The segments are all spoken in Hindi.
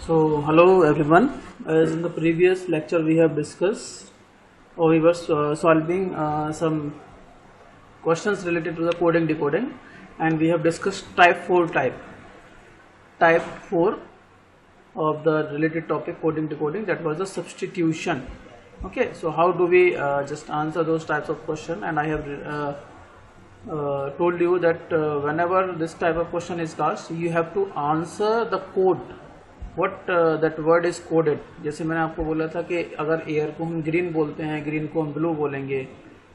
So, hello everyone. As in the previous lecture, we have discussed or we were solving some questions related to the coding decoding, and we have discussed type 4 of the related topic coding decoding, that was the substitution. Okay, so how do we just answer those types of question? And I have told you that whenever this type of question is asked, you have to answer the code what that word is coded. जैसे मैंने आपको बोला था कि अगर एयर को हम ग्रीन बोलते हैं, ग्रीन को हम ब्लू बोलेंगे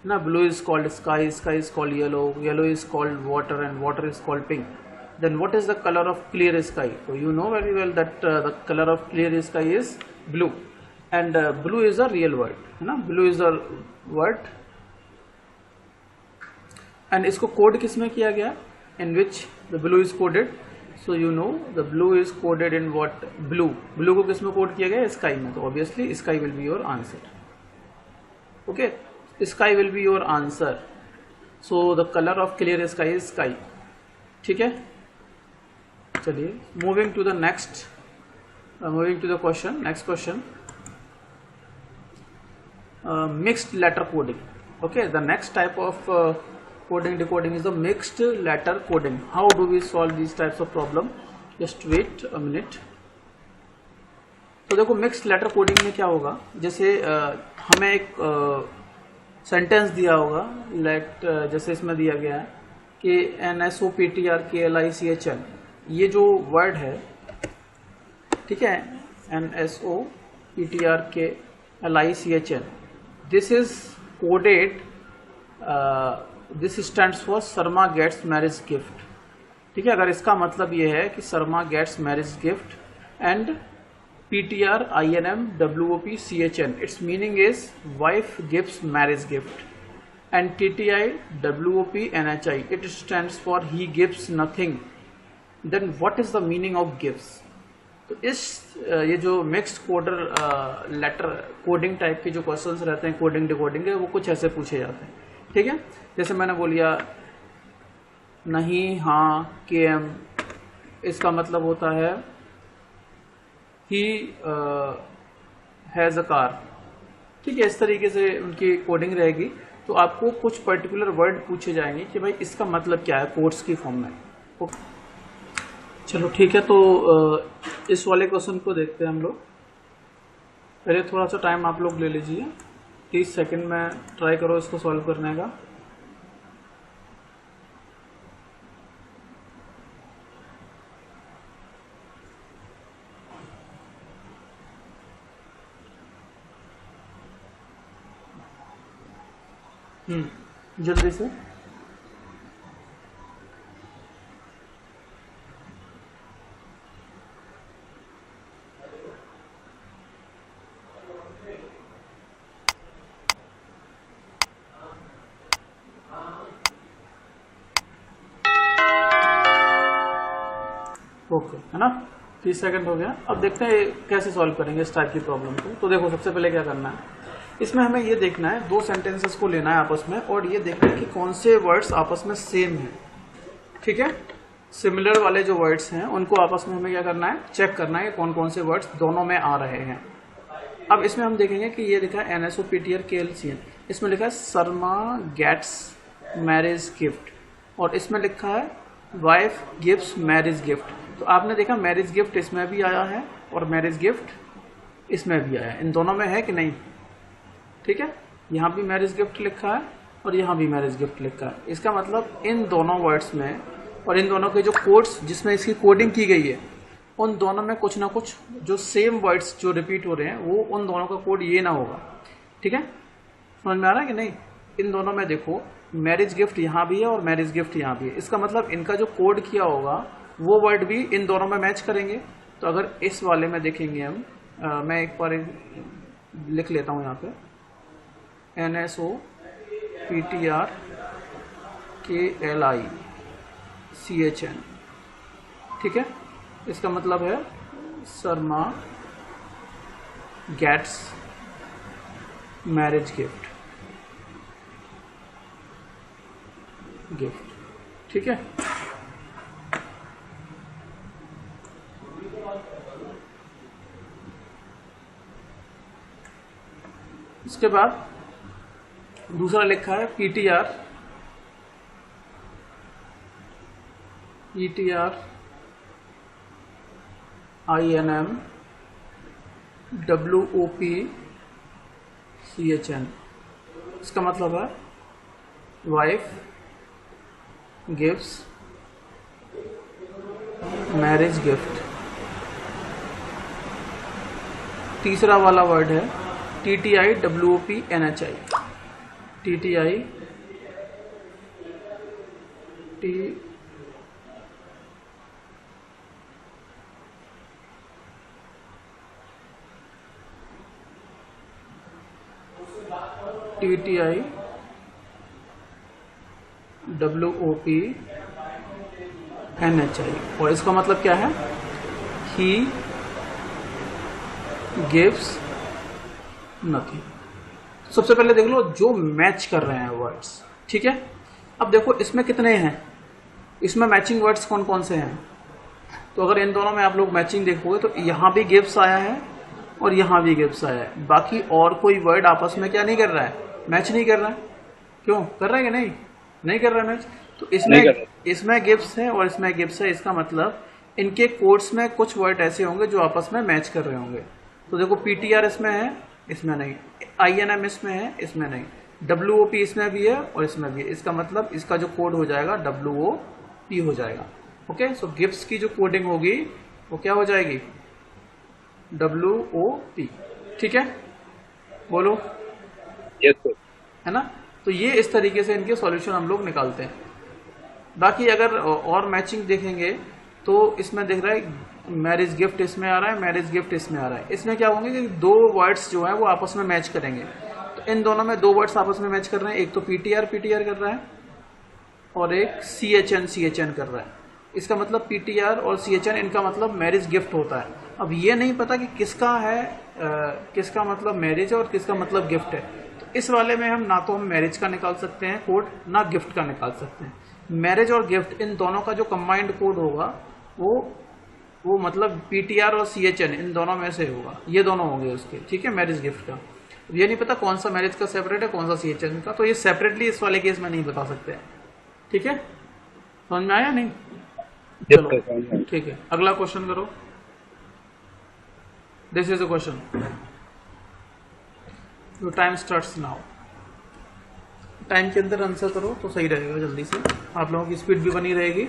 ना, blue is called sky, sky is called yellow, yellow is called water and water is called pink. Then what is the color of clear sky? So you know very well that the color of clear sky is blue, and blue is a real word, है ना, blue is a word. And इसको कोड किस में किया गया? In which the blue is coded. So you know the blue is coded in what? Blue. Blue को किस में कोड किया गया? Sky में. तो obviously sky will be your answer. Okay, sky will be your answer. So the color of clear sky is sky. ठीक है, चलिए moving to the next, moving to the question. Next question, mixed letter coding. Okay, the next type of coding decoding is the mixed letter coding. How do we solve these types of problem? Just wait a minute. तो देखो मिक्स्ड लेटर कोडिंग में क्या होगा, जैसे हमें एक सेंटेंस दिया होगा, जैसे इसमें दिया गया है कि NSOPTRKLICHN, ये जो वर्ड है, ठीक है, NSOPTRKLICHN, this is coded, this stands for Sharma gets marriage gift. ठीक है, अगर इसका मतलब ये है कि Sharma gets marriage gift and PTRINMWOPCHN, it's meaning is wife gives marriage gift, and TTIWOPNHI, it stands for he gives nothing. Then what is the meaning of gives? तो इस ये जो mixed coder letter coding type के जो क्वेश्चंस रहते हैं कोडिंग डिकोडिंग के, वो कुछ ऐसे पूछे जाते हैं. ठीक है, जैसे मैंने बोलिया नहीं, हाँ, KM, इसका मतलब होता है he has a car. ठीक है, इस तरीके से उनकी कोडिंग रहेगी. तो आपको कुछ पर्टिकुलर वर्ड पूछे जाएंगे कि भाई इसका मतलब क्या है कोड्स की फॉर्म में. चलो ठीक है, तो इस वाले क्वेश्चन को देखते हैं हम लोग. पहले थोड़ा सा टाइम आप लोग ले लीजिए, 30 सेकंड में ट्राई करो इसको सॉल्व करने का. जल्दी से. ओके, है ना, 30 सेकंड हो गया. अब देखते हैं कैसे सॉल्व करेंगे इस टाइप की प्रॉब्लम को. तो देखो, सबसे पहले क्या करना है, इसमें हमें ये देखना है, दो सेंटेंसेस को लेना है आपस में और ये देखना है कि कौन से वर्ड्स आपस में सेम हैं. ठीक है, सिमिलर वाले जो वर्ड्स हैं उनको आपस में हमें क्या करना है, चेक करना है कौन कौन से वर्ड्स दोनों में आ रहे हैं. अब इसमें हम देखेंगे कि ये लिखा है NSOPTRKLICHN, इसमें लिखा है शर्मा गेट्स मैरिज गिफ्ट, और इसमें लिखा है वाइफ गिव्स मैरिज गिफ्ट. तो आपने देखा मैरिज गिफ्ट इसमें भी आया है और मैरिज गिफ्ट इसमें भी आया है. इन दोनों में है कि नहीं? ठीक है, यहाँ भी मैरिज गिफ्ट लिखा है और यहाँ भी मैरिज गिफ्ट लिखा है. इसका मतलब इन दोनों वर्ड्स में और इन दोनों के जो कोड्स जिसमें इसकी कोडिंग की गई है, उन दोनों में कुछ ना कुछ जो सेम वर्ड्स जो रिपीट हो रहे हैं, वो उन दोनों का कोड ये ना होगा. ठीक है, समझ में आ रहा है कि नहीं? इन दोनों में देखो मैरिज गिफ्ट यहाँ भी है और मैरिज गिफ्ट यहाँ भी है. इसका मतलब इनका जो कोड किया होगा वो वर्ड भी इन दोनों में मैच करेंगे. तो अगर इस वाले में देखेंगे हम, मैं एक बार लिख लेता हूँ यहाँ पे, NSOPTRKLICHN. ठीक है, इसका मतलब है शर्मा गेट्स मैरिज गिफ्ट. ठीक है, उसके बाद दूसरा लिखा है PTR, INM WOPCHN। इसका मतलब है वाइफ गिव्स मैरिज गिफ्ट। तीसरा वाला वर्ड है TTI WOPNHI, TTI WOPNHI। और इसका मतलब क्या है? He gives nothing. सबसे पहले देख लो जो मैच कर रहे हैं वर्ड्स, ठीक है। अब देखो इसमें कितने हैं, इसमें मैचिंग वर्ड्स कौन कौन से हैं। तो अगर इन दोनों में आप लोग मैचिंग देखोगे तो यहाँ भी गिव्स आया है और यहाँ भी गिव्स आया है। बाकी और कोई वर्ड आपस में क्या नहीं कर रहा है, मैच नहीं कर रहा है। क्यों कर रहा है कि नहीं? नहीं कर रहा है मैच। तो इसमें गिव्स है और इसमें गिव्स है। इसका मतलब इनके कोड्स में कुछ वर्ड ऐसे होंगे जो आपस में मैच कर रहे होंगे। तो देखो PTR इसमें है, इसमें नहीं। INM इसमें है, इसमें नहीं। WOP इसमें भी है और इसमें भी है। इसका मतलब इसका जो कोड हो जाएगा WOP हो जाएगा। ओके, सो गिव्स की जो कोडिंग होगी वो क्या हो जाएगी? WOP। ठीक है, बोलो। Yes sir. है ना? तो ये इस तरीके से इनके सॉल्यूशन हम लोग निकालते हैं। बाकी अगर और मैचिंग देखेंगे तो इसमें दिख रहा है मैरिज गिफ्ट इसमें आ रहा है, मैरिज गिफ्ट इसमें आ रहा है। इसमें क्या होंगे कि दो वर्ड्स जो है वो आपस में मैच करेंगे। तो इन दोनों में दो वर्ड्स आपस में मैच कर रहे हैं। एक तो PTR कर रहा है और एक CHN कर रहा है। इसका मतलब PTR और CHN इनका मतलब मैरिज गिफ्ट होता है। अब ये नहीं पता कि किसका है, किसका मतलब मैरिज है और किसका मतलब गिफ्ट है। तो इस वाले में हम ना तो हम मैरिज का निकाल सकते हैं कोड, ना गिफ्ट का निकाल सकते हैं। मैरिज और गिफ्ट इन दोनों का जो कंबाइंड कोड होगा वो मतलब PTR और CHN इन दोनों में से होगा। ये दोनों होंगे उसके, ठीक है, मैरिज गिफ्ट का। ये नहीं पता कौन सा मैरिज का सेपरेट है, कौन सा CHN का। तो ये सेपरेटली इस वाले केस में नहीं बता सकते हैं। ठीक है, समझ में आया? नहीं, चलो ठीक है, अगला क्वेश्चन करो। This is a question. Your time starts now. Time के अंदर आंसर करो तो सही रहेगा, जल्दी से आप लोगों की स्पीड भी बनी रहेगी।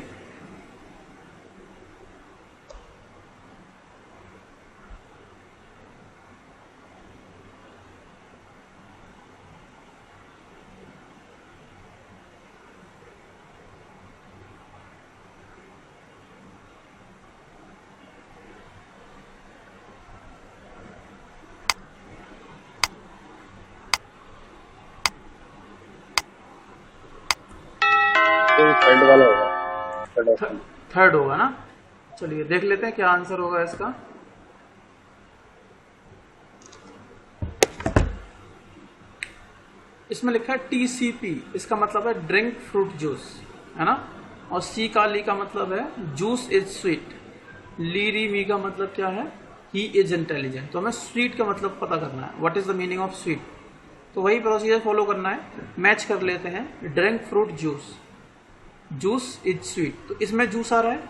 थर्ड वाला होगा, थर्ड होगा ना। चलिए देख लेते हैं क्या आंसर होगा इसका। इसमें लिखा है TCP, इसका मतलब है ड्रिंक फ्रूट जूस, है ना। और सी का ली का मतलब है जूस इज स्वीट। ली री मी का मतलब क्या है? He is intelligent. तो हमें स्वीट का मतलब पता करना है, what is the meaning of sweet. तो वही प्रोसीजर फॉलो करना है। मैच कर लेते हैं drink fruit juice, juice is sweet. तो इसमें जूस आ रहा है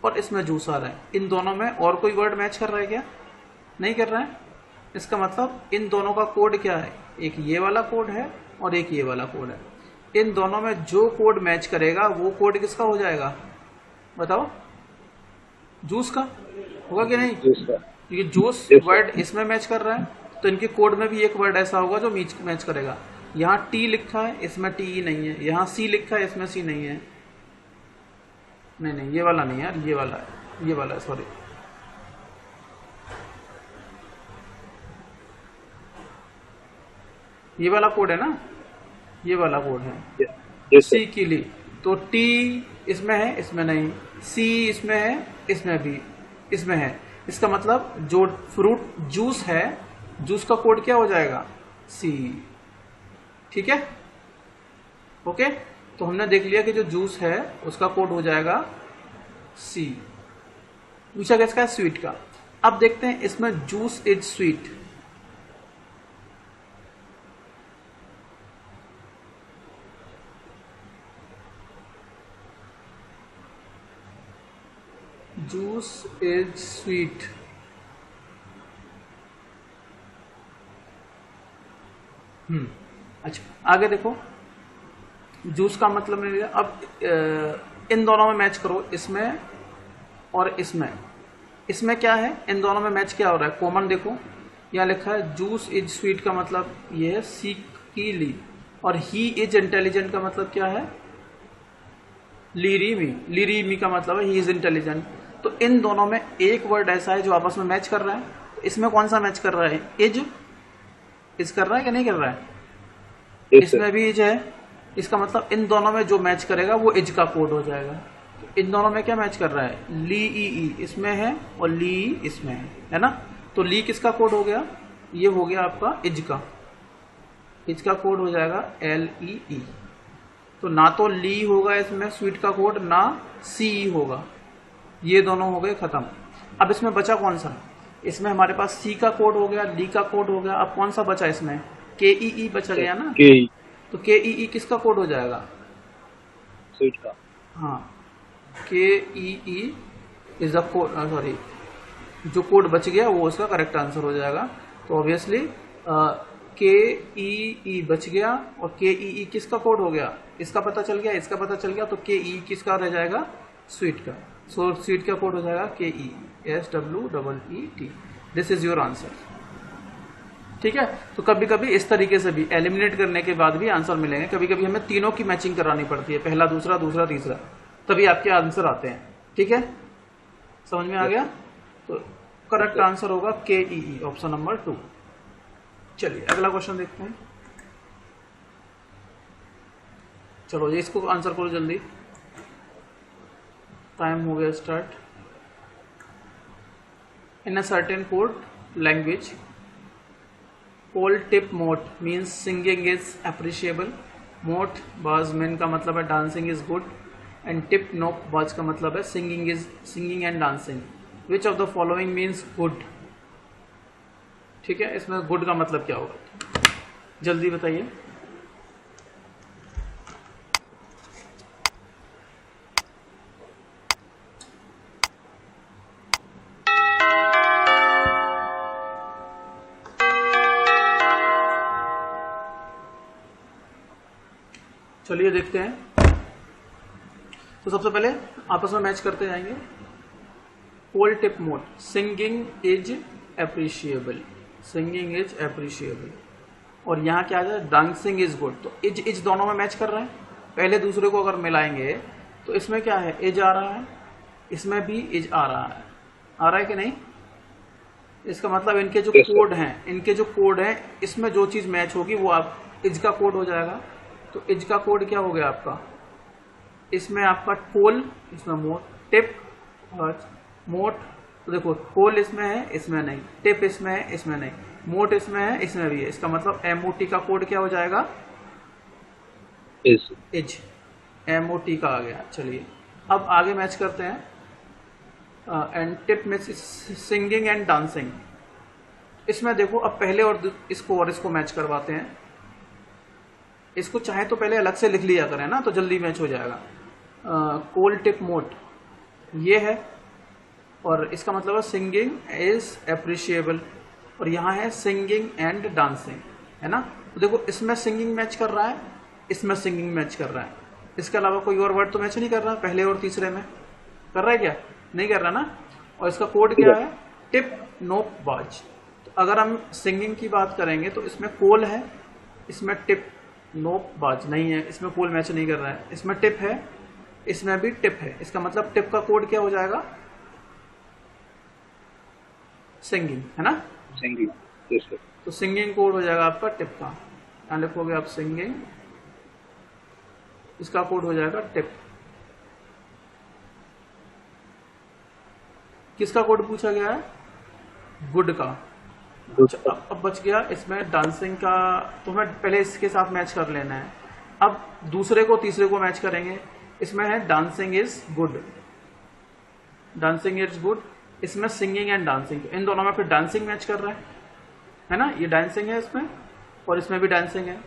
और इसमें जूस आ रहा है। इन दोनों में और कोई वर्ड मैच कर रहा है क्या? नहीं कर रहा है। इसका मतलब इन दोनों का कोड क्या है? एक ये वाला कोड है और एक ये वाला कोड है। इन दोनों में जो कोड मैच करेगा वो कोड किसका हो जाएगा? बताओ, जूस का होगा कि नहीं? क्योंकि जूस वर्ड इसमें मैच कर रहा है, तो इनके कोड में भी एक वर्ड ऐसा होगा जो मैच करेगा। यहाँ T लिखा है, इसमें T नहीं है। यहाँ C लिखा है, इसमें C नहीं है। नहीं, ये वाला नहीं यार, ये वाला है, ये वाला है, सॉरी। ये वाला कोड है ना, ये वाला कोड है। C की ली तो T इसमें है, इसमें नहीं। C इसमें है, इसमें भी, इसमें है। इसका मतलब जो फ्रूट जूस है, जूस का कोड क्या हो जाएगा? C। ठीक है, ओके। तो हमने देख लिया कि जो जूस है उसका कोड हो जाएगा C। पूछा किसका? स्वीट का। अब देखते हैं इसमें juice is sweet, juice is sweet. अच्छा, आगे देखो, जूस का मतलब नहीं लिया। अब इन दोनों में मैच करो, इसमें और इसमें। इसमें क्या है, इन दोनों में मैच क्या हो रहा है, कॉमन देखो, यहाँ लिखा है जूस इज स्वीट का मतलब ये है सी की ली, और ही इज इंटेलिजेंट का मतलब क्या है, लीरी मी का मतलब है ही इज इंटेलिजेंट। तो इन दोनों में एक वर्ड ऐसा है जो आपस में मैच कर रहा है। तो इसमें कौन सा मैच कर रहा है, इज कर रहा है कि नहीं कर रहा है? इसमें भी इज है, इसका मतलब इन दोनों में जो मैच करेगा वो इज का कोड हो जाएगा। तो इन दोनों में क्या मैच कर रहा है, ली ई इसमें है और ली इसमें है ना। तो ली किसका कोड हो गया, ये हो गया आपका इज का, इज का कोड हो जाएगा LEE। तो ना तो ली होगा इसमें स्वीट का कोड, ना CE होगा, ये दोनों हो गए खत्म। अब इसमें बचा कौन सा, इसमें हमारे पास C का कोड हो गया, ली का कोड हो गया, अब कौन सा बचा इसमें, KEE बचा गया ना। तो KEE किसका कोड हो जाएगा, स्वीट का। हाँ, KEE is the code, sorry, जो कोड बच गया वो उसका करेक्ट आंसर हो जाएगा। तो ऑब्वियसली KEE बच गया, और KEE किसका कोड हो गया, इसका पता चल गया, इसका पता चल गया, तो KE किसका रह जाएगा, स्वीट का। सो स्वीट का कोड हो जाएगा KE, SWEET। This is your answer. ठीक है, तो कभी कभी इस तरीके से भी एलिमिनेट करने के बाद भी आंसर मिलेंगे। कभी कभी हमें तीनों की मैचिंग करानी पड़ती है, पहला दूसरा दूसरा तीसरा, तभी आपके आंसर आते हैं। ठीक है, समझ में आ गया। तो करेक्ट आंसर होगा KEE, ऑप्शन नंबर 2। चलिए अगला क्वेश्चन देखते हैं। चलो ये इसको आंसर करो जल्दी, टाइम हो गया start. In a certain code language called tip मोट मीन्स सिंगिंग इज अप्रिशिएबल। मोट बाजमेन का मतलब है dancing is good, and tip नोक बाज का मतलब है singing and dancing. Which of the following means good. ठीक है, इसमें गुड का मतलब क्या होगा, जल्दी बताइए। चलिए देखते हैं। तो सबसे पहले आपस में मैच करते जाएंगे। कोल टिप मोड, singing is appreciable, singing is appreciable, और यहाँ क्या आ जाए, डांसिंग इज गुड। तो इज दोनों में मैच कर रहे हैं। पहले दूसरे को अगर मिलाएंगे तो इसमें क्या है, इज आ रहा है, इसमें भी इज आ रहा है कि नहीं। इसका मतलब इनके जो कोड हैं, इसमें जो चीज मैच होगी वो आप इज का कोड हो जाएगा। तो इज का कोड क्या हो गया आपका, इसमें आपका कोल, इसमें मोट, टिप और मोट। तो देखो कोल इसमें है, इसमें नहीं, टिप इसमें है, इसमें नहीं, मोट इसमें है, इसमें भी है। इसका मतलब MOT का कोड क्या हो जाएगा, इज, MOT का आ गया। चलिए अब आगे मैच करते हैं। एंड टिप में सिंगिंग एंड डांसिंग। इसमें देखो अब पहले और इसको मैच करवाते हैं। इसको चाहे तो पहले अलग से लिख लिया करें ना, तो जल्दी मैच हो जाएगा। कोल टिप मोट ये है, और इसका मतलब है सिंगिंग इज अप्रिशिएबल, और यहाँ है सिंगिंग एंड डांसिंग, है ना। तो देखो इसमें सिंगिंग मैच कर रहा है, इसमें सिंगिंग मैच कर रहा है, इसके अलावा कोई और वर्ड तो मैच नहीं कर रहा। पहले और तीसरे में कर रहा है क्या, नहीं कर रहा ना। और इसका कोड क्या है, टिप नोक बाज। तो अगर हम सिंगिंग की बात करेंगे तो इसमें कोल है, इसमें टिप नोक बाज नहीं है, इसमें कोल मैच नहीं कर रहा है। इसमें टिप है, इसमें भी टिप है। इसका मतलब टिप का कोड क्या हो जाएगा, सिंगिंग, है ना, सिंगिंग। तो सिंगिंग कोड हो जाएगा आपका टिप का। यहाँ लिखोगे आप सिंगिंग, इसका कोड हो जाएगा टिप। किसका कोड पूछा गया है, गुड का। अब बच गया इसमें डांसिंग का, तो हमें पहले इसके साथ मैच कर लेना है। अब दूसरे को तीसरे को मैच करेंगे। इसमें है dancing is good, dancing is good, इसमें सिंगिंग एंड डांसिंग। इन दोनों में फिर डांसिंग मैच कर रहा है ना, ये डांसिंग है इसमें, और इसमें भी डांसिंग है।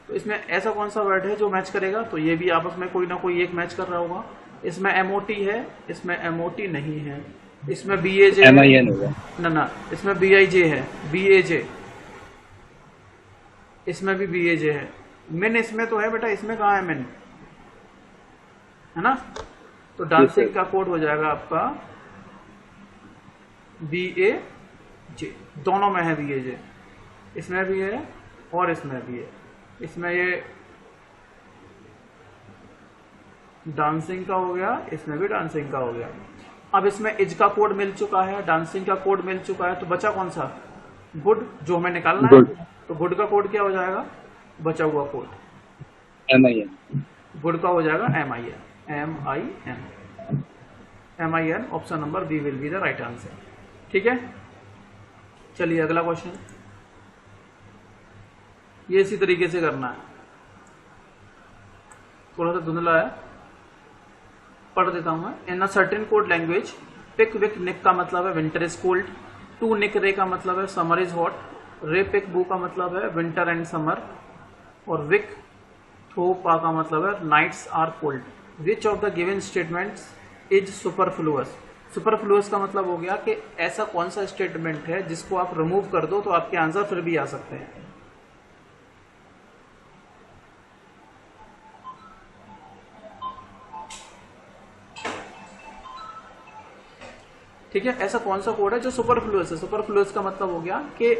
तो इसमें ऐसा कौन सा वर्ड है जो मैच करेगा, तो ये भी आपस में कोई ना कोई एक मैच कर रहा होगा। इसमें MOT है, इसमें MOT नहीं है, इसमें BAJ MIN होगा। ना, इसमें BIJ है, BAJ, इसमें भी BAJ है। मिन इसमें तो है बेटा, इसमें कहाँ है मिन, है ना। तो डांसिंग का कोड हो जाएगा आपका BAJ, दोनों में है BAJ, इसमें भी है और इसमें भी है। इसमें ये डांसिंग का हो गया, इसमें भी डांसिंग का हो गया। अब इसमें इज का कोड मिल चुका है, डांसिंग का कोड मिल चुका है, तो बचा कौन सा, गुड, जो हमें निकालना है। तो गुड का कोड क्या हो जाएगा, बचा हुआ कोड MIN, गुड का हो जाएगा MIN। Option number B will be the right answer. ठीक है, चलिए अगला क्वेश्चन, ये इसी तरीके से करना है, थोड़ा सा धुंधला है, पढ़ देता हूं मैं। In a certain code language, पिक विक निक का मतलब है विंटर इज कोल्ड, टू निक रे का मतलब है समर इज हॉट, रे पिक बू का मतलब है विंटर एंड समर, और विक थो पा का मतलब है nights are cold. Which of the given statements is superfluous. Superfluous का मतलब हो गया कि ऐसा कौन सा स्टेटमेंट है जिसको आप रिमूव कर दो तो आपके आंसर फिर भी आ सकते हैं। ठीक है, ऐसा कौन सा कोड है जो सुपरफ्लुअस है। सुपरफ्लुअस का मतलब हो गया कि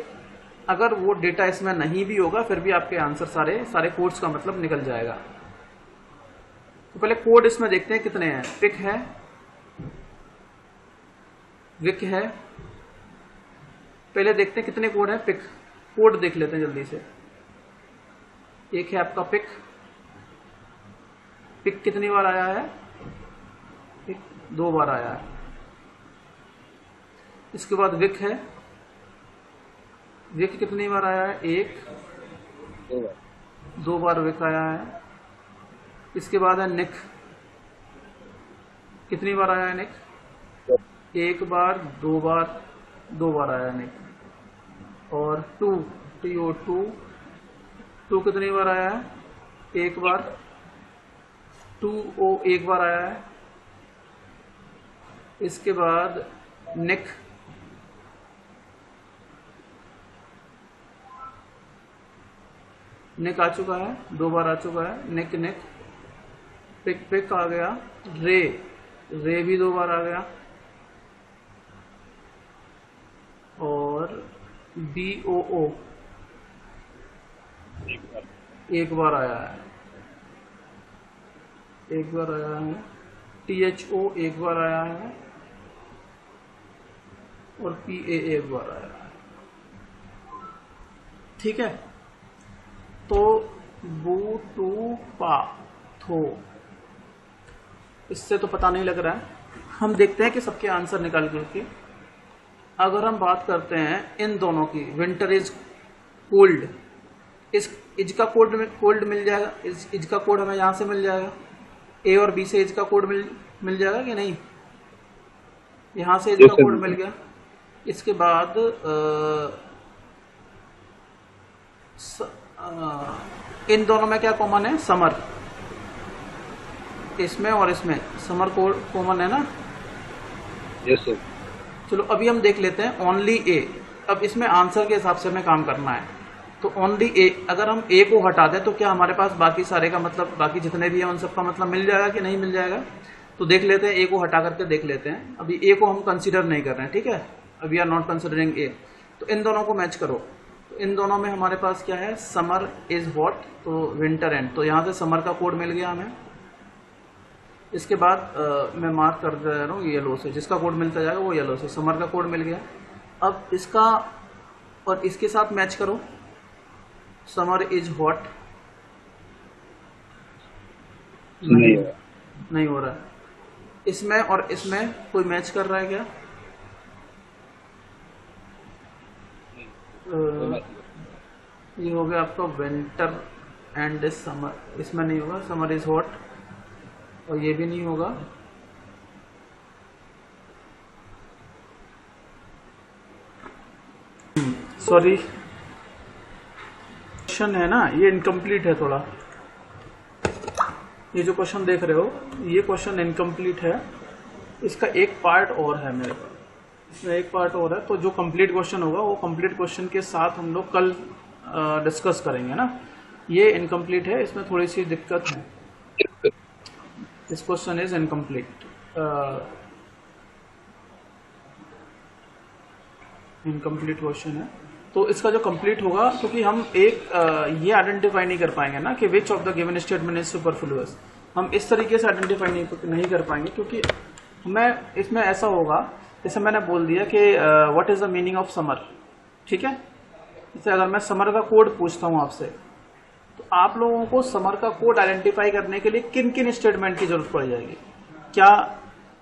अगर वो डेटा इसमें नहीं भी होगा फिर भी आपके आंसर सारे कोड्स का मतलब निकल जाएगा। तो पहले कोड इसमें देखते हैं कितने हैं। पिक है, विक है, पहले देखते हैं कितने कोड है। पिक कोड देख लेते हैं जल्दी से। एक है आपका पिक, पिक कितनी बार आया है, पिक 2 बार आया है। इसके बाद विक है, विक कितनी बार आया है, 2 बार विक आया है। इसके बाद है निक, कितनी बार आया है निक, 1 बार, 2 बार, 2 बार आया है निक। और टू कितनी बार आया है, 1 बार, 1 बार आया है। इसके बाद निक, निक आ चुका है, 2 बार आ चुका है निक निक। पिक पिक आ गया। रे, रे भी 2 बार आ गया। और BOO 1 बार आया है, 1 बार आया है। THO 1 बार आया है और PA 1 बार आया है। ठीक है, तो बू टू पा थो, इससे तो पता नहीं लग रहा है। हम देखते हैं कि सबके आंसर निकाल करके। अगर हम बात करते हैं इन दोनों की, विंटर इज कोल्ड, इस इज का कोड मिल जाएगा, इज का कोड हमें यहां से मिल जाएगा। A और B से इज का कोड मिल जाएगा कि नहीं, यहां से इज का कोड मिल गया। इसके बाद इन दोनों में क्या कॉमन है, समर, इसमें और इसमें समर कोड कॉमन है ना। Yes sir. चलो अभी हम देख लेते हैं ओनली ए। अब इसमें आंसर के हिसाब से हमें काम करना है। तो ओनली ए, अगर हम ए को हटा दें तो क्या हमारे पास बाकी सारे का मतलब, बाकी जितने भी हैं उन सब का मतलब मिल जाएगा कि नहीं मिल जाएगा। तो देख लेते हैं, ए को हटा करके देख लेते हैं। अभी ए को हम कंसीडर नहीं कर रहे हैं, ठीक है, अभी आर नॉट कंसिडरिंग ए। तो इन दोनों को मैच करो। तो इन दोनों में हमारे पास क्या है, समर इज हॉट, तो विंटर एंड, तो यहाँ से समर का कोड मिल गया हमें। इसके बाद मैं मार्क कर दे रहा हूँ येलो से, जिसका कोड मिलता जाएगा वो येलो से, समर का कोड मिल गया। अब इसका और इसके साथ मैच करो, समर इज हॉट, नहीं हो रहा है। इसमें और इसमें कोई मैच कर रहा है क्या, ये हो गया आपका विंटर एंड समर, इसमें नहीं होगा, समर इज हॉट, और ये भी नहीं होगा। सॉरी, क्वेश्चन है ना ये इनकम्प्लीट है थोड़ा, ये जो क्वेश्चन देख रहे हो ये क्वेश्चन इनकम्प्लीट है, इसका एक पार्ट और है मेरे पास। एक पार्ट और है, तो जो कंप्लीट क्वेश्चन होगा वो कंप्लीट क्वेश्चन के साथ हम लोग कल डिस्कस करेंगे ना। ये इनकम्प्लीट है, इसमें थोड़ी सी दिक्कत है। This question is incomplete, incomplete question है। तो इसका जो कंप्लीट होगा, क्योंकि हम एक ये आइडेंटिफाई नहीं कर पाएंगे ना कि विच of the given statement is superfluous, हम इस तरीके से आइडेंटिफाई नहीं कर पाएंगे, क्योंकि हमें इसमें ऐसा होगा जैसे मैंने बोल दिया कि what is the meaning of summer, ठीक है। जैसे अगर मैं समर का कोड पूछता हूं आपसे, तो आप लोगों को समर का कोड आइडेंटिफाई करने के लिए किन किन स्टेटमेंट की जरूरत पड़ जाएगी, क्या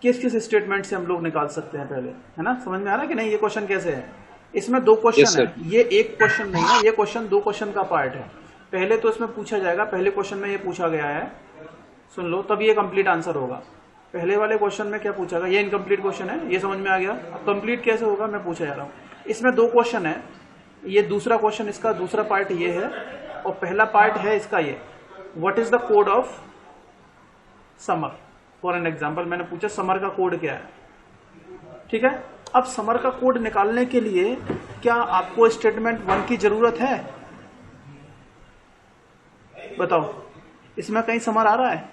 किस किस स्टेटमेंट से हम लोग निकाल सकते हैं पहले, है ना। समझ में आ रहा है कि नहीं ये क्वेश्चन कैसे है। इसमें दो क्वेश्चन है, ये एक क्वेश्चन नहीं है, ये क्वेश्चन दो क्वेश्चन का पार्ट है। पहले तो इसमें पूछा जाएगा, पहले क्वेश्चन में ये पूछा गया है, सुन लो, तब ये कंप्लीट आंसर होगा। पहले वाले क्वेश्चन में क्या पूछा गया, ये इनकम्प्लीट क्वेश्चन है, ये समझ में आ गया। अब कंप्लीट कैसे होगा मैं पूछा जा रहा हूँ। इसमें दो क्वेश्चन है, ये दूसरा क्वेश्चन, इसका दूसरा पार्ट ये है, और पहला पार्ट है इसका ये, what is the code of summer. For an example मैंने पूछा समर का कोड क्या है, ठीक है। अब समर का कोड निकालने के लिए क्या आपको स्टेटमेंट 1 की जरूरत है, बताओ। इसमें कहीं समर आ रहा है,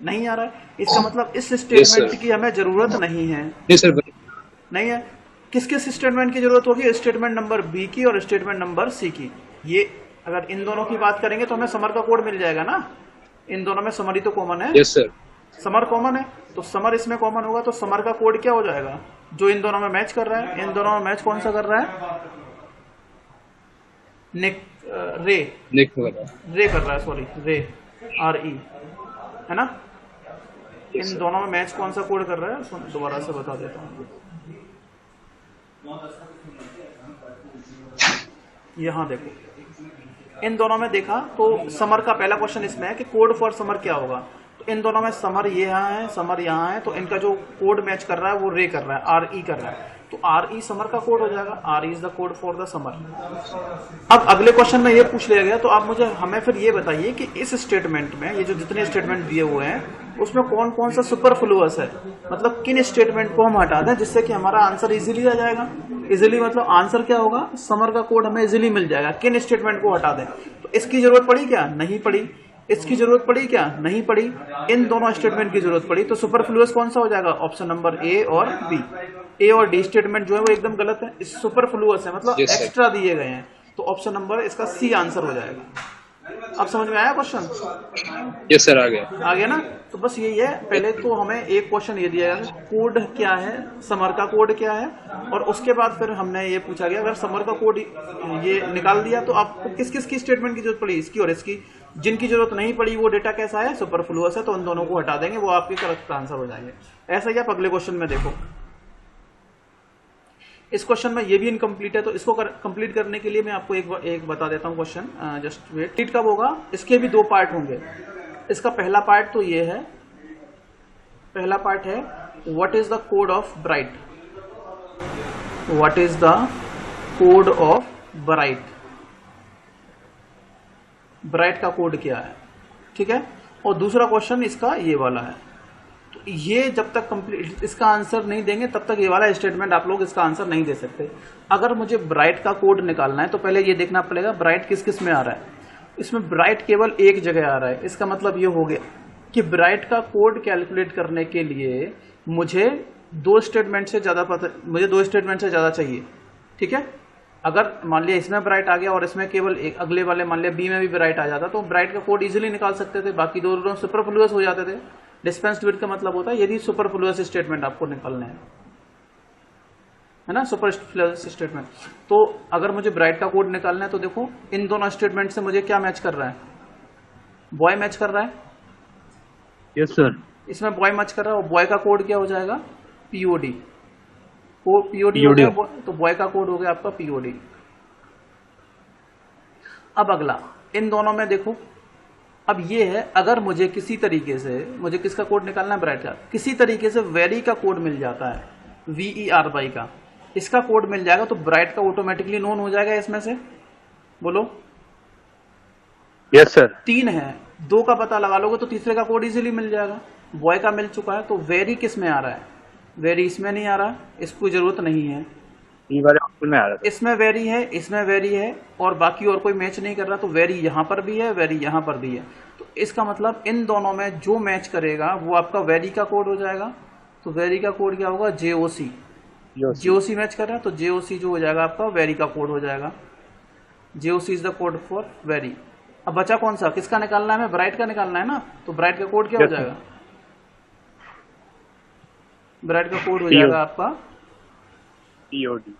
नहीं आ रहा है, इसका मतलब इस स्टेटमेंट की हमें जरूरत नहीं है। नहीं है। किस किस स्टेटमेंट की जरूरत होगी, स्टेटमेंट नंबर बी की और स्टेटमेंट नंबर सी की। ये अगर इन दोनों की बात करेंगे तो हमें समर का कोड मिल जाएगा ना, इन दोनों में समर ही तो कॉमन है। Yes sir. समर कॉमन है, तो समर इसमें कॉमन होगा, तो समर का कोड क्या हो जाएगा, जो इन दोनों में मैच कर रहा है। इन दोनों में मैच कौन सा कर रहा है, रे कर रहा है, सॉरी रे, RE, है ना। इन दोनों में मैच कौन सा कोड कर रहा है, दोबारा से बता देता हूँ। यहां देखो, इन दोनों में देखा तो समर का पहला क्वेश्चन इसमें है कि कोड फॉर समर क्या होगा। तो इन दोनों में समर ये यहाँ है, समर यहाँ है, तो इनका जो कोड मैच कर रहा है वो रे कर रहा है, RE कर रहा है, तो RE समर का कोड हो जाएगा। RE is the code for the summer. अब अगले क्वेश्चन में ये पूछ लिया गया, तो आप मुझे हमें फिर ये बताइए कि इस स्टेटमेंट में, ये जो जितने स्टेटमेंट दिए हुए हैं उसमें कौन कौन सा सुपरफ्लुअस है, मतलब किन स्टेटमेंट को हम हटा दें जिससे कि हमारा आंसर इजीली आ जाएगा। इजीली मतलब आंसर क्या होगा, समर का कोड हमें इजीली मिल जाएगा। किन स्टेटमेंट को हटा दें, तो इसकी जरूरत पड़ी क्या, नहीं पड़ी। इसकी जरूरत पड़ी क्या, नहीं पड़ी। इन दोनों स्टेटमेंट की जरूरत पड़ी, तो सुपरफ्लुअस कौन सा हो जाएगा, ऑप्शन नंबर ए और बी। ए और डी स्टेटमेंट जो है वो एकदम गलत है, इस सुपरफ्लुअस है, मतलब एक्स्ट्रा दिए गए हैं, तो ऑप्शन नंबर इसका सी आंसर हो जाएगा। अब समझ में आया क्वेश्चन? यस सर, आ गया। आ गया ना। तो बस यही है, पहले तो हमें एक क्वेश्चन ये दिया गया कोड क्या है, समर का कोड क्या है, और उसके बाद फिर हमने ये पूछा गया अगर समर का कोड ये निकाल दिया तो आपको किस किस की स्टेटमेंट की जरूरत पड़ी, इसकी और इसकी। जिनकी जरूरत नहीं पड़ी वो डेटा कैसा है, सुपरफ्लुअस है, तो उन दोनों को हटा देंगे, वो आपके करेक्ट आंसर हो जाएंगे। ऐसा ही आप अगले क्वेश्चन में देखो, इस क्वेश्चन में ये भी इनकम्प्लीट है, तो इसको कंप्लीट करने के लिए मैं आपको एक बता देता हूँ क्वेश्चन, जस्ट वेट। कंप्लीट कब होगा, इसके भी दो पार्ट होंगे। इसका पहला पार्ट तो ये है, पहला पार्ट है what is the code of bright. What is the code of bright, bright का कोड क्या है, ठीक है। और दूसरा क्वेश्चन इसका ये वाला है। तो ये जब तक कंप्लीट इसका आंसर नहीं देंगे तब तक ये वाला स्टेटमेंट आप लोग इसका आंसर नहीं दे सकते। अगर मुझे ब्राइट का कोड निकालना है तो पहले ये देखना पड़ेगा ब्राइट किस किस में आ रहा है। इसमें ब्राइट केवल एक जगह आ रहा है, इसका मतलब ये हो गया कि ब्राइट का कोड कैलकुलेट करने के लिए मुझे दो स्टेटमेंट से ज्यादा चाहिए, ठीक है। अगर मान लिया इसमें ब्राइट आ गया और इसमें केवल एक, अगले वाले मान लिया बी में भी ब्राइट आ जाता तो ब्राइट का कोड इजीली निकाल सकते थे, बाकी दो सुपरफ्लुअस हो जाते थे। डिस्पेंस्ड विद का मतलब होता है यदि सुपरफ्लुअस स्टेटमेंट आपको निकालने हैं, है ना, सुपरफ्लुअस स्टेटमेंट। तो अगर मुझे ब्राइट का कोड निकालना है तो देखो इन दोनों स्टेटमेंट से मुझे क्या मैच कर रहा है, बॉय मैच कर रहा है। Yes sir. इसमें बॉय मैच कर रहा है और बॉय का कोड क्या हो जाएगा, POD। POD हो गया, तो बॉय का कोड हो गया आपका POD। अब अगला इन दोनों में देखो, अब ये है अगर मुझे किसी तरीके से मुझे किसका कोड निकालना है, ब्राइट का, किसी तरीके से वेरी का कोड मिल जाता है, VERY का, इसका कोड मिल जाएगा तो ब्राइट का ऑटोमेटिकली नोन हो जाएगा इसमें से, बोलो। Yes sir. 3 है, 2 का पता लगा लोगे तो तीसरे का कोड इजीली मिल जाएगा। बॉय का मिल चुका है, तो वेरी किस में आ रहा है, वेरी इसमें नहीं आ रहा, इसको जरूरत नहीं है। ई वाले आउटपुट में आ रहा था। इसमें वेरी है, इसमें वेरी है, और बाकी और कोई मैच नहीं कर रहा, तो वेरी यहाँ पर भी है, वेरी यहाँ पर भी है। तो इसका मतलब इन दोनों में जो मैच करेगा वो आपका वेरी का कोड हो जाएगा। तो वेरी का कोड क्या होगा, जेओसी। जेओसी मैच कर रहा है तो जेओसी जो हो जाएगा आपका वेरी का कोड हो जाएगा। JOC is the code for very. अब बचा कौन सा, किसका निकालना है, हमें ब्राइट का निकालना है ना। तो ब्राइट का कोड क्या हो जाएगा, ब्राइट का कोड हो जाएगा आपका पीओडी,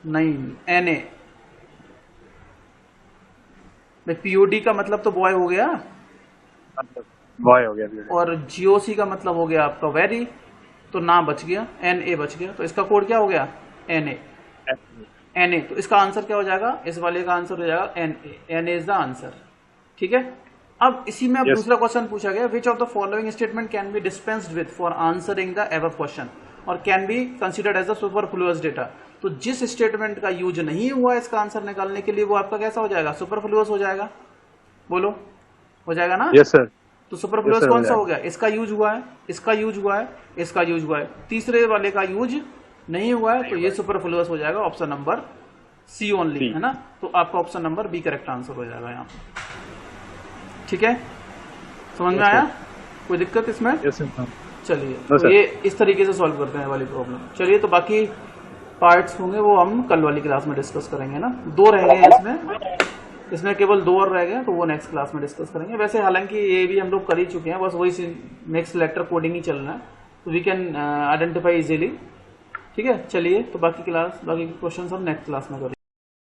नहीं एनए। पीओडी का मतलब तो बॉय हो गया, बॉय हो गया, और जीओसी का मतलब हो गया आपका वेरी, तो ना बच गया, एनए बच गया। तो इसका कोड क्या हो गया, एनए। एनए, तो इसका आंसर क्या हो जाएगा, इस वाले का आंसर हो जाएगा NA. NA is the answer. ठीक है। अब इसी में अब दूसरा क्वेश्चन पूछा गया, which of the following statement can be dispensed with for answering the above question और can be considered as the superfluous data. तो जिस स्टेटमेंट का यूज नहीं हुआ इसका आंसर निकालने के लिए वो आपका कैसा हो जाएगा, सुपरफ्लुअस हो जाएगा। बोलो, हो जाएगा ना। Yes sir. तो सुपरफ्लुअस कौन सा हो गया, इसका यूज हुआ है, इसका यूज हुआ है, इसका यूज हुआ है, तीसरे वाले का यूज नहीं हुआ है, तो ये सुपरफ्लुअस हो जाएगा ऑप्शन नंबर सी ओनली, है ना। तो आपका option number B correct answer हो जाएगा यहाँ। ठीक है, समझ में आया, कोई दिक्कत इसमें। चलिए, तो ये इस तरीके से सॉल्व करते हैं वाली प्रॉब्लम। चलिए, तो बाकी पार्ट्स होंगे वो हम कल वाली क्लास में डिस्कस करेंगे ना। 2 रह गए हैं इसमें केवल 2 और रह गए, तो वो नेक्स्ट क्लास में डिस्कस करेंगे। वैसे हालांकि ये भी हम लोग कर ही चुके हैं, बस वही नेक्स्ट लेक्चर कोडिंग ही चल रहा है, तो वी कैन आइडेंटिफाई इजीली। ठीक है, चलिए, तो बाकी क्वेश्चन हम नेक्स्ट क्लास में करेंगे।